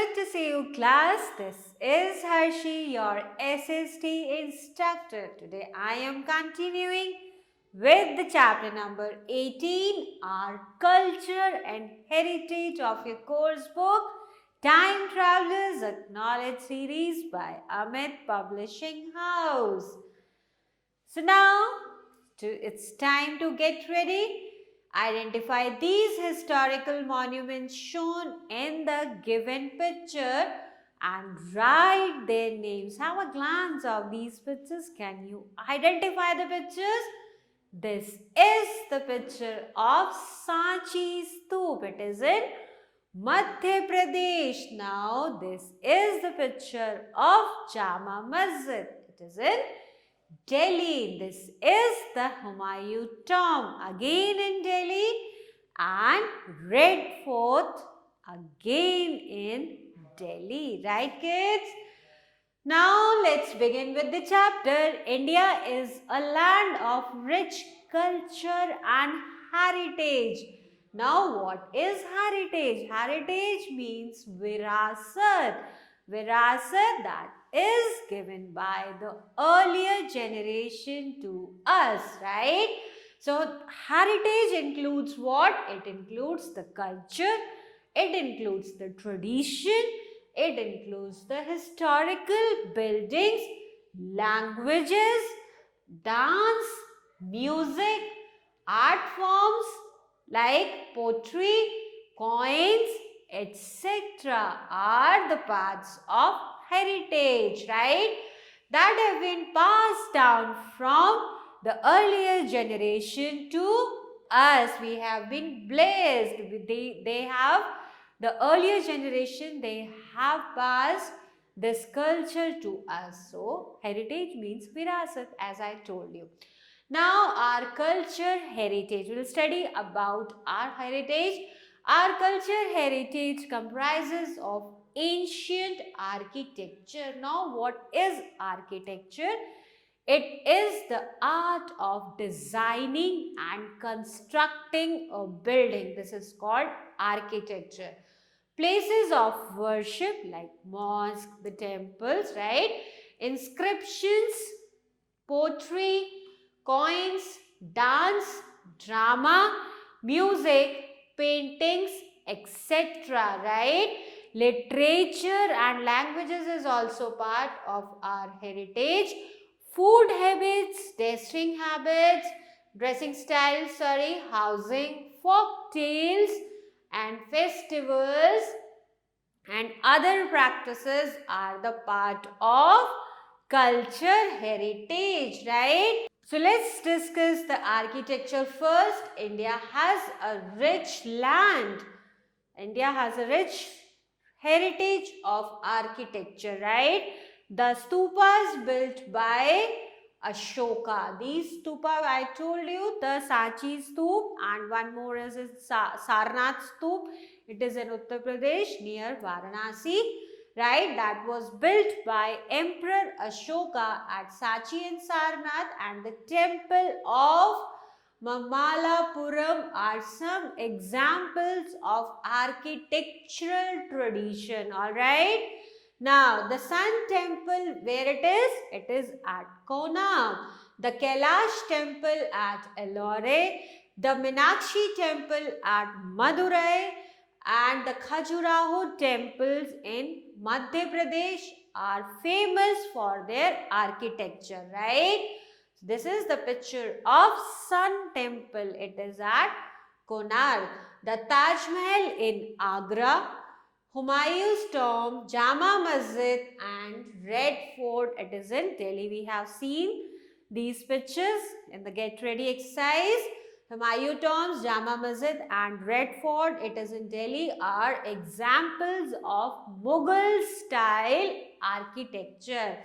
Good to see you, class. This is Harshi, your SST instructor. Today I am continuing with the chapter number 18, our culture and heritage of your course book, Time Travelers Acknowledged series by Amit Publishing House. So now it's time to get ready. Identify these historical monuments shown in the given picture and write their names. Have a glance of these pictures. Can you identify the pictures? This is the picture of Sanchi Stoop. It is in Madhya Pradesh. Now this is the picture of Jama Masjid. It is in Delhi. This is the Humayun tomb again in Delhi, and Red Fort again in Delhi. Right, kids? Now let's begin with the chapter. India is a land of rich culture and heritage. Now what is heritage? Heritage means virasat. Virasat that is given by the earlier generation to us, right? So heritage includes what? It includes the culture, it includes the tradition, it includes the historical buildings, languages, dance, music, art forms like pottery, coins, etc. are the parts of heritage, right? That have been passed down from the earlier generation to us. We have been blessed. They have, the earlier generation, they have passed this culture to us. So, heritage means virasat, as I told you. Now, our culture heritage. We will study about our heritage. Our culture heritage comprises of ancient architecture. Now, what is architecture? It is the art of designing and constructing a building. This is called architecture. Places of worship like mosques, the temples, right? Inscriptions, pottery, coins, dance, drama, music, paintings, etc. Right? Literature and languages is also part of our heritage. Food habits, dressing styles, housing, folk tales and festivals and other practices are the part of culture heritage, right? So let's discuss the architecture first. India has a rich land. India has a rich heritage of architecture, right? The stupas built by Ashoka. These stupa, I told you, the Sanchi Stoop, and one more is Sarnath Stoop. It is in Uttar Pradesh near Varanasi, right? That was built by Emperor Ashoka at Sanchi and Sarnath, and the temple of Mamalapuram are some examples of architectural tradition, alright? Now, the Sun temple, where it is? It is at Konark. The Kailash temple at Ellore, the Meenakshi temple at Madurai, and the Khajuraho temples in Madhya Pradesh are famous for their architecture, right? This is the picture of Sun temple. It is at Konark. The Taj Mahal in Agra, Humayun's tomb, Jama Masjid and Red Fort, it is in Delhi. We have seen these pictures in the get ready exercise. Humayun tombs, Jama Masjid and Red Fort, it is in Delhi, are examples of Mughal style architecture.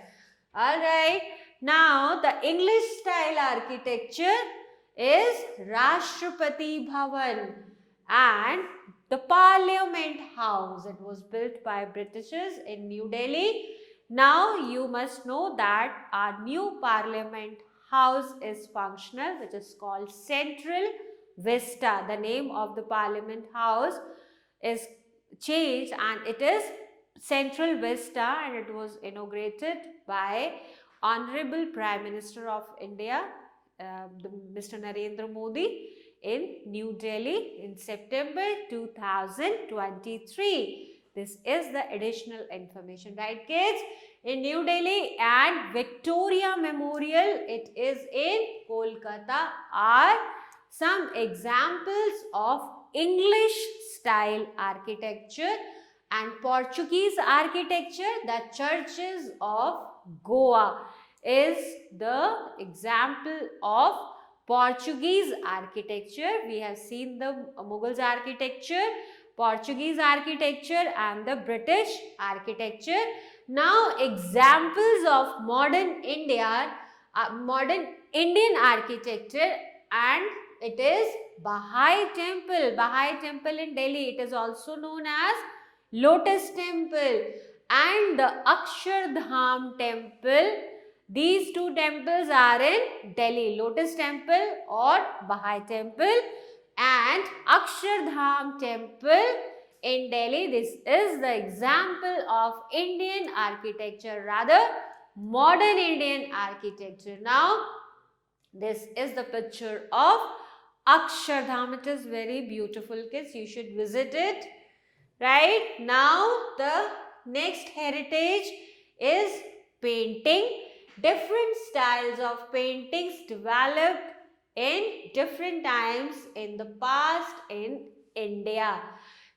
Alright, now the English style architecture is Rashtrapati Bhavan and the Parliament House. It was built by Britishers in New Delhi. Now you must know that our new Parliament House is functional, which is called Central Vista. The name of the Parliament House is changed and it is central vista, and it was inaugurated by Honorable Prime Minister of India, Mr. Narendra Modi, in New Delhi in September 2023. This is the additional information, right kids? In New Delhi, and Victoria Memorial, it is in Kolkata, are some examples of English style architecture. And Portuguese architecture, the churches of Goa is the example of Portuguese architecture. We have seen the Mughals architecture, Portuguese architecture and the British architecture. Now examples of modern Indian architecture, and it is Baha'i Temple in Delhi. It is also known as Lotus Temple and the Akshardham Temple. These two temples are in Delhi, Lotus Temple or Baha'i Temple and Akshardham Temple in Delhi. This is the example of Indian architecture, rather modern Indian architecture. Now, this is the picture of Akshardham. It is very beautiful, kids. You should visit it. Right? Now, the next heritage is painting. Different styles of paintings developed in different times in the past in India.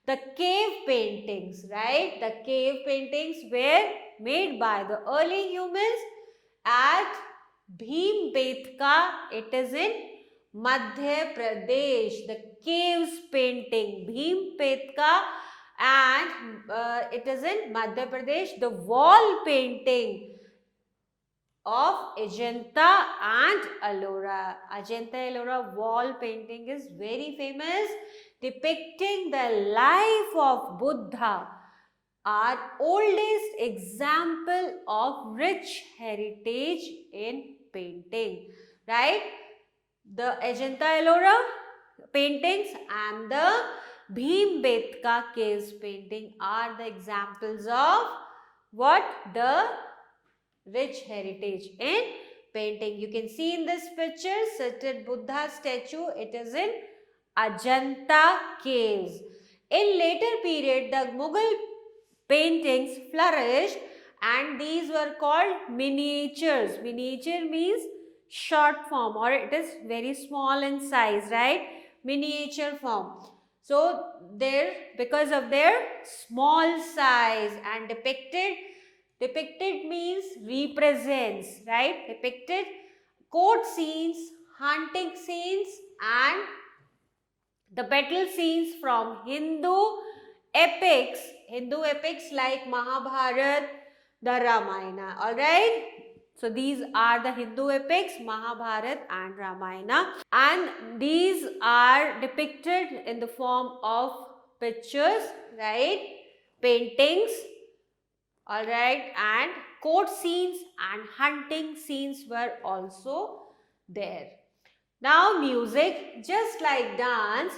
The cave paintings, right? The cave paintings were made by the early humans at Bhimbetka. It is in Madhya Pradesh. The caves painting, Bhimbetka, and it is in Madhya Pradesh. The wall painting of Ajanta and Ellora. Ajanta Ellora wall painting is very famous, depicting the life of Buddha. Our oldest example of rich heritage in painting, right? The Ajanta Ellora paintings and the Bhimbetka caves painting are the examples of what? The rich heritage in painting. You can see in this picture seated Buddha statue. It is in Ajanta caves. In later period, the Mughal paintings flourished and these were called miniatures. Miniature means short form, or it is very small in size, right? Miniature form. So, because of their small size and depicted means represents, right? Depicted court scenes, hunting scenes and the battle scenes from Hindu epics like Mahabharata, the Ramayana, alright? So, these are the Hindu epics, Mahabharata and Ramayana, and these are depicted in the form of pictures, right? Paintings, alright, and court scenes and hunting scenes were also there. Now, music, just like dance,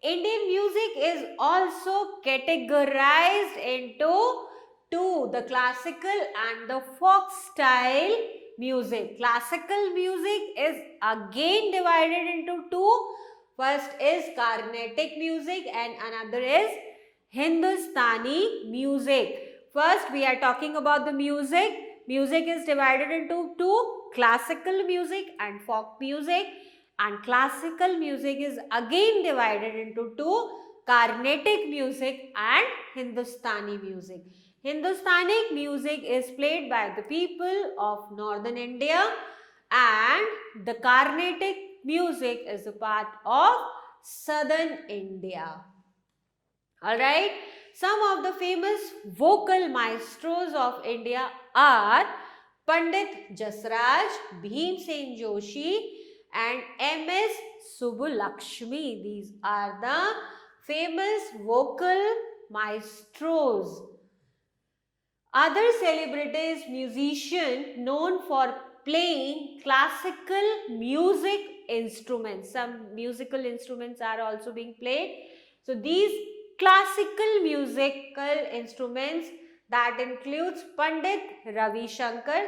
Indian music is also categorized into two, the classical and the folk style music. Classical music is again divided into two. First is Carnatic music and another is Hindustani music. First, we are talking about the music. Music is divided into two, classical music and folk music. And classical music is again divided into two, Carnatic music and Hindustani music. Hindustani music is played by the people of northern India and the Carnatic music is a part of southern India. Alright, some of the famous vocal maestros of India are Pandit Jasraj, Bhimsen Joshi and M.S. Subbulakshmi. These are the famous vocal maestros. Other celebrities, musicians known for playing classical music instruments. Some musical instruments are also being played. So, these classical musical instruments That includes Pandit Ravi Shankar.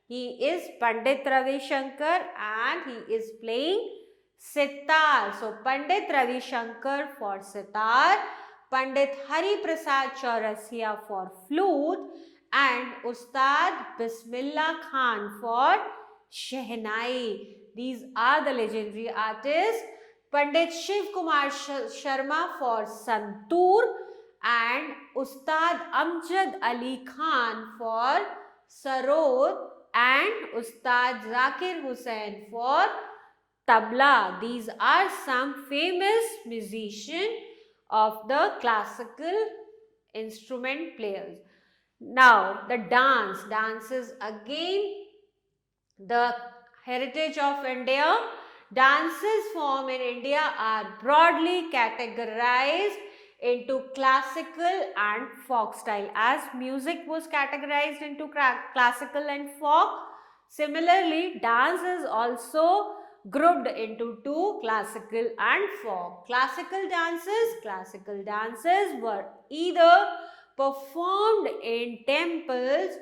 He is Pandit Ravi Shankar and he is playing sitar. So Pandit Ravi Shankar for sitar, Pandit Hari Prasad Chaurasia for flute and Ustad Bismillah Khan for Shehnai. These are the legendary artists. Pandit Shiv Kumar Sharma for santoor and Ustad Amjad Ali Khan for sarod and Ustad Zakir Hussain for tabla. These are some famous musicians of the classical instrument players. Now, the dance is again the heritage of India. Dances formed in India are broadly categorized into classical and folk style. As music was categorized into classical and folk, similarly dance is also grouped into two, classical and folk. Classical dances were either performed in temples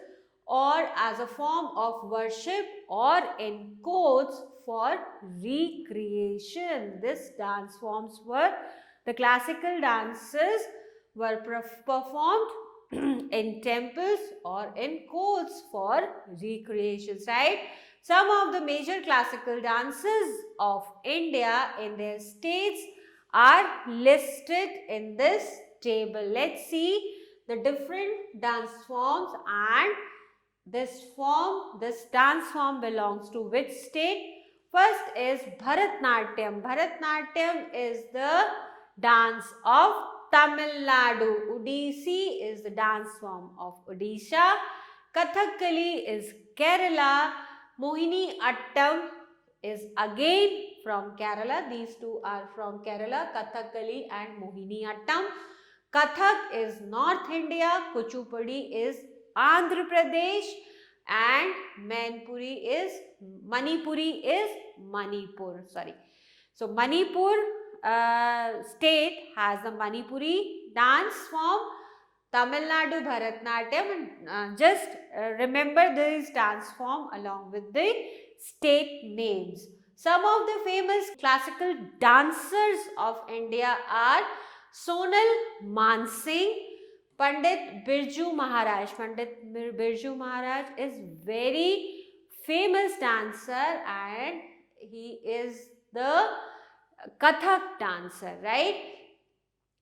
or as a form of worship or in courts for recreation. These dance forms were, the classical dances were performed in temples or in courts for recreations, right? Some of the major classical dances of India in their states are listed in this table. Let's see the different dance forms and this dance form belongs to which state? First is Bharatnatyam. Bharatnatyam is the dance of Tamil Nadu. Odissi is the dance form of Odisha. Kathakali is Kerala. Mohini Attam is again from Kerala. These two are from Kerala, Kathakali and Mohini Attam. Kathak is North India. Kuchipudi is Andhra Pradesh and Manipuri is Manipur. So Manipur state has the Manipuri dance form, Tamil Nadu Bharatnatyam. Just remember this dance form along with the state names. Some of the famous classical dancers of India are Sonal Mansingh, Pandit Birju Maharaj. Pandit Birju Maharaj is very famous dancer and he is the Kathak dancer, right?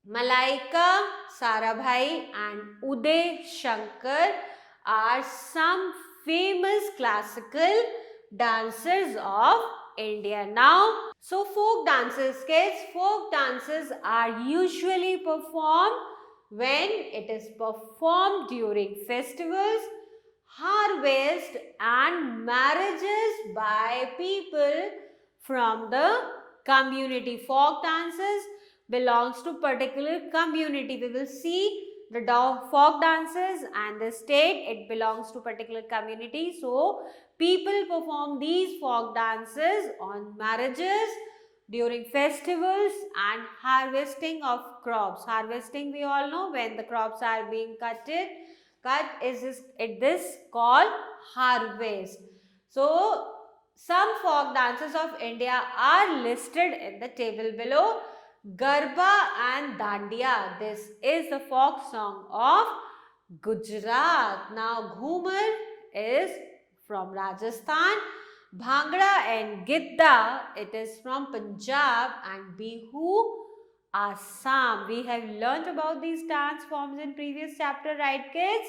Malaika Sarabhai and Uday Shankar are some famous classical dancers of India. Now, so folk dances, kids, folk dances are usually performed when it is performed during festivals, harvest and marriages by people from the community. Folk dances belongs to particular community. We will see the folk dances and the state, it belongs to particular community. So, people perform these folk dances on marriages, during festivals and harvesting of crops. Harvesting, we all know, when the crops are being cut is this called harvest. So, some folk dances of India are listed in the table below. Garba and Dandiya. This is the folk song of Gujarat. Now, Ghumar is from Rajasthan. Bhangra and Gidda, it is from Punjab, and Bihu, Assam. We have learnt about these dance forms in previous chapter, right kids?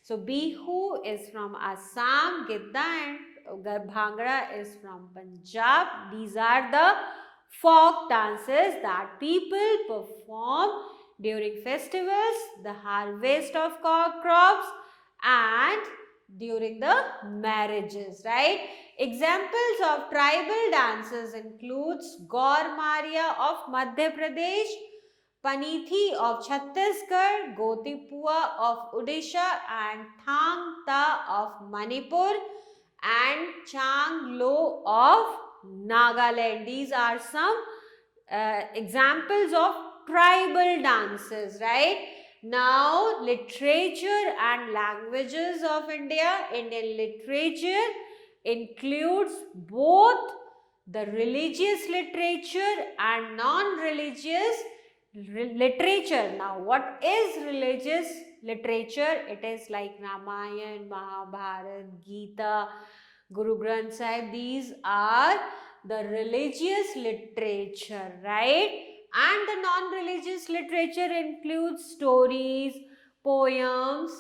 So, Bihu is from Assam, Gidda and Bhangra is from Punjab. These are the folk dances that people perform during festivals, the harvest of crops and during the marriages, right? Examples of tribal dances includes Gaur Maria of Madhya Pradesh, Panithi of Chhattisgarh, Gotipua of Odisha and Thang Ta of Manipur and Changlo of Nagaland. These are some examples of tribal dances, right? Now, literature and languages of India. Indian literature includes both the religious literature and non-religious literature. Now, what is religious literature? It is like Ramayana, Mahabharata, Gita, Guru Granth Sahib. These are the religious literature, right? And the non-religious literature includes stories, poems,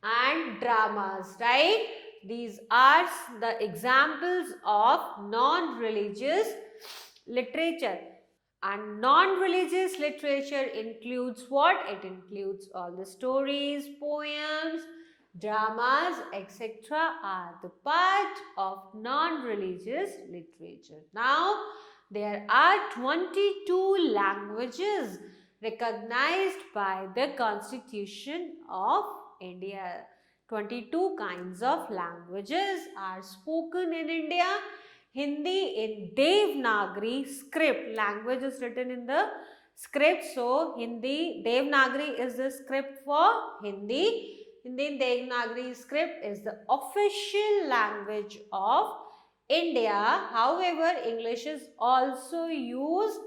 and dramas, right? These are the examples of non-religious literature. And non-religious literature includes what? It includes all the stories, poems, dramas, etc. are the part of non-religious literature. Now, there are 22 languages recognized by the Constitution of India. 22 kinds of languages are spoken in India. Hindi in Devanagari script. Language is written in the script. So, Hindi, Devanagari is the script for Hindi. Hindi Devanagari script is the official language of India. However, English is also used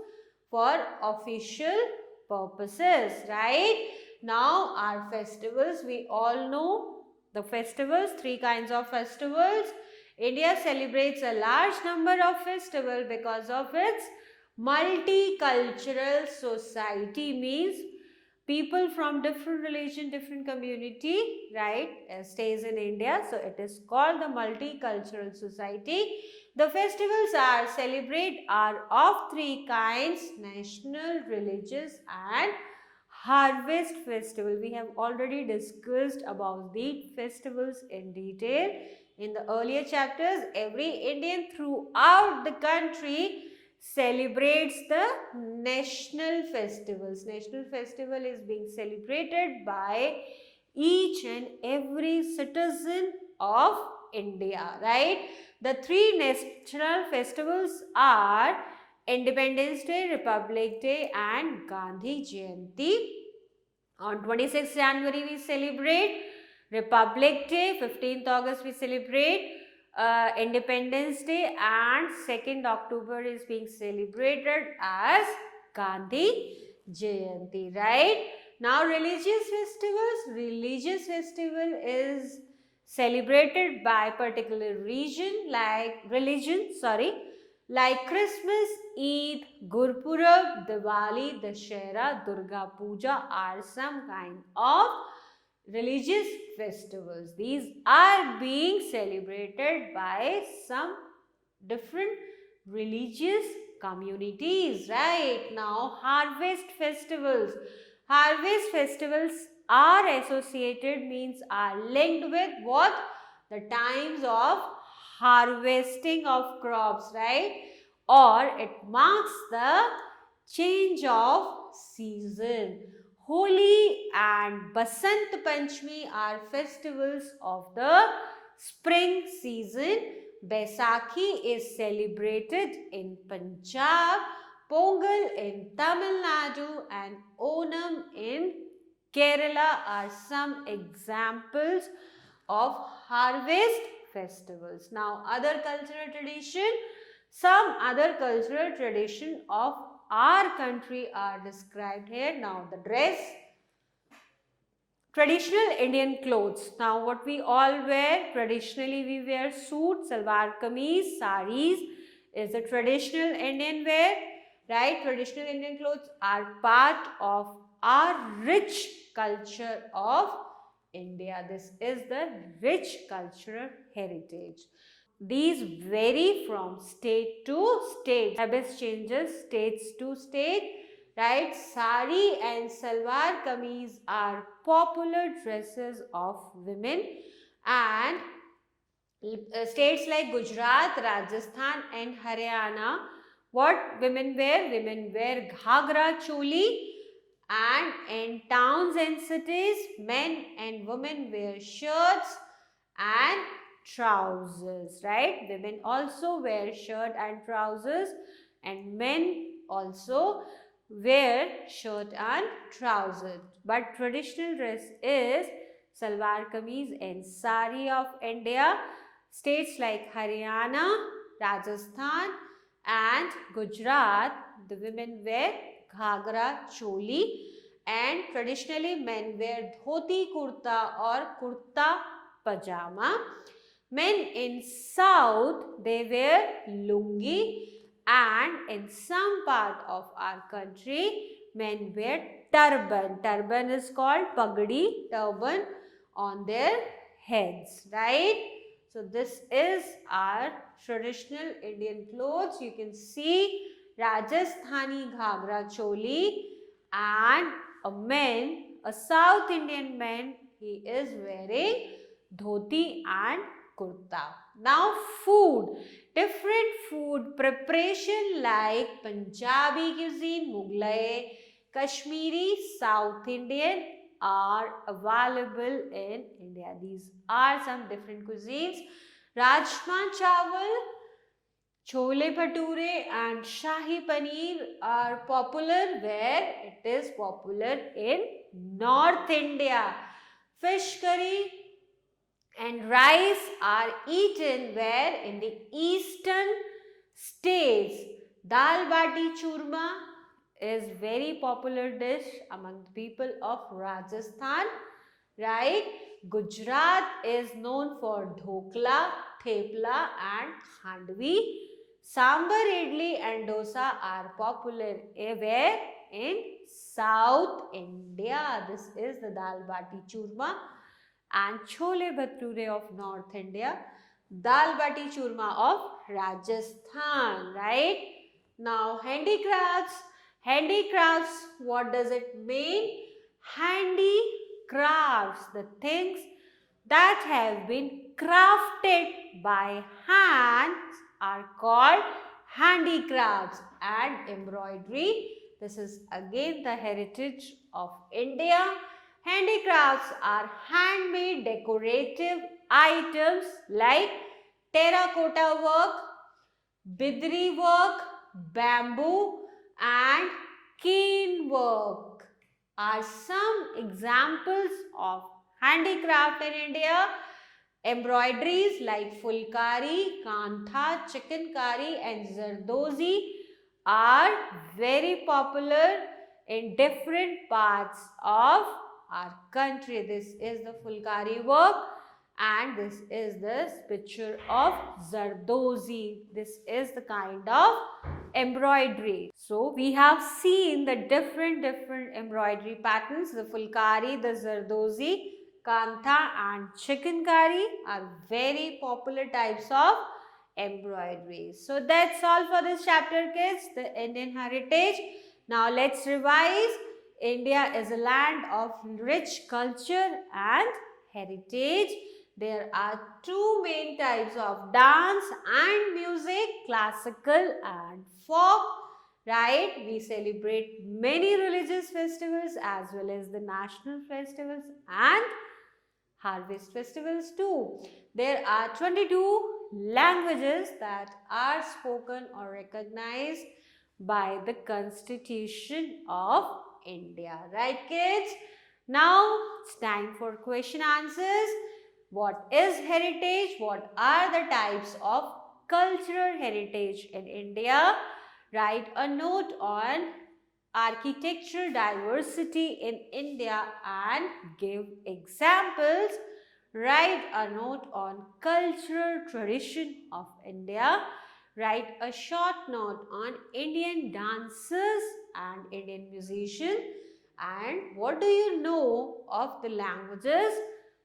for official purposes, right? Now, our festivals, we all know the festivals, 3 kinds of festivals. India celebrates a large number of festivals because of its multicultural society, means people from different religion, different community, right, stays in India. So, it is called the multicultural society. The festivals are of 3 kinds: national, religious and harvest festival. We have already discussed about the festivals in detail in the earlier chapters. Every Indian throughout the country celebrates the national festivals. National festival is being celebrated by each and every citizen of India, right? The 3 national festivals are Independence Day, Republic Day and Gandhi Jayanti. On 26th January we celebrate Republic Day, 15th August we celebrate Independence Day, and 2nd October is being celebrated as Gandhi Jayanti, right? Now, religious festivals. Religious festival is celebrated by particular religion like Christmas, Eid, Gurpurab, Diwali, Dashera, Durga Puja are some kind of religious festivals. These are being celebrated by some different religious communities, right? Now, harvest festivals. Harvest festivals are associated, means are linked with what? The times of harvesting of crops, right? Or it marks the change of season. Holi and Basant Panchami are festivals of the spring season. Baisakhi is celebrated in Punjab, Pongal in Tamil Nadu and Onam in Kerala are some examples of harvest festivals. Now, other cultural tradition, some other cultural tradition of our country are described here. Now, the dress, traditional Indian clothes. Now, what we all wear, traditionally we wear suit, salwar kameez, saris is the traditional Indian wear, right? Traditional Indian clothes are part of our rich culture of India. This is the rich cultural heritage. These vary from state to state. Habits changes states to state, right? Sari and salwar kameez are popular dresses of women, and states like Gujarat, Rajasthan and Haryana, what women wear? Women wear ghagra choli, and in towns and cities, men and women wear shirts and trousers, right? Women also wear shirt and trousers, and men also wear shirt and trousers. But traditional dress is salwar kameez and sari of India. States like Haryana, Rajasthan and Gujarat, the women wear ghagra, choli, and traditionally men wear dhoti kurta or kurta pajama. Men in south, they wear lungi, and in some part of our country, men wear turban. Turban is called pagdi, turban on their heads, right? So this is our traditional Indian clothes. You can see Rajasthani ghagra choli, and a South Indian man, he is wearing dhoti and kurta. Now food, different food preparation like Punjabi cuisine, Mughlai, Kashmiri, South Indian are available in India. These are some different cuisines. Rajma chawal, chole bhature and shahi paneer are popular where it is popular in North India. Fish curry and rice are eaten where in the eastern states. Dal bati churma is very popular dish among the people of Rajasthan, right? Gujarat is known for dhokla, thepla and khandvi. Sambar, idli and dosa are popular where in South India. This is the dal bati churma. And chole bhature of North India, dal bati churma of Rajasthan, right? Now handicrafts. Handicrafts, what does it mean? Handicrafts, the things that have been crafted by hands are called handicrafts. And embroidery, this is again the heritage of India. Handicrafts are handmade decorative items like terracotta work, bidri work, bamboo and cane work are some examples of handicraft in India. Embroideries like fulkari, kantha, chikankari and zardozi are very popular in different parts of our country. This is the fulkari work and this is the picture of zardozi. This is the kind of embroidery. So we have seen the different embroidery patterns. The fulkari, the zardozi, kantha and chikankari are very popular types of embroidery. So that's all for this chapter, kids, the Indian heritage. Now let's revise. India is a land of rich culture and heritage. There are two main types of dance and music, classical and folk, right? We celebrate many religious festivals as well as the national festivals and harvest festivals too. There are 22 languages that are spoken or recognized by the Constitution of India, right kids? Now it's time for question answers. What is heritage? What are the types of cultural heritage in India? Write a note on architectural diversity in India and give examples. Write a note on cultural tradition of India. Write a short note on Indian dances and Indian musicians. And what do you know of the languages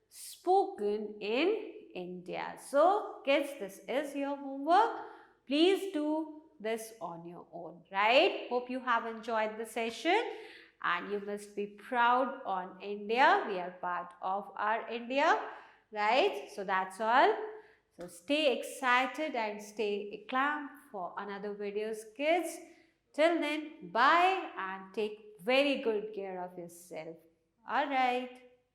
spoken in India? So, kids, this is your homework. Please do this on your own, right? Hope you have enjoyed the session and you must be proud on India. We are part of our India, right? So that's all. So stay excited and stay calm for another videos, kids. Till then, bye and take very good care of yourself. All right.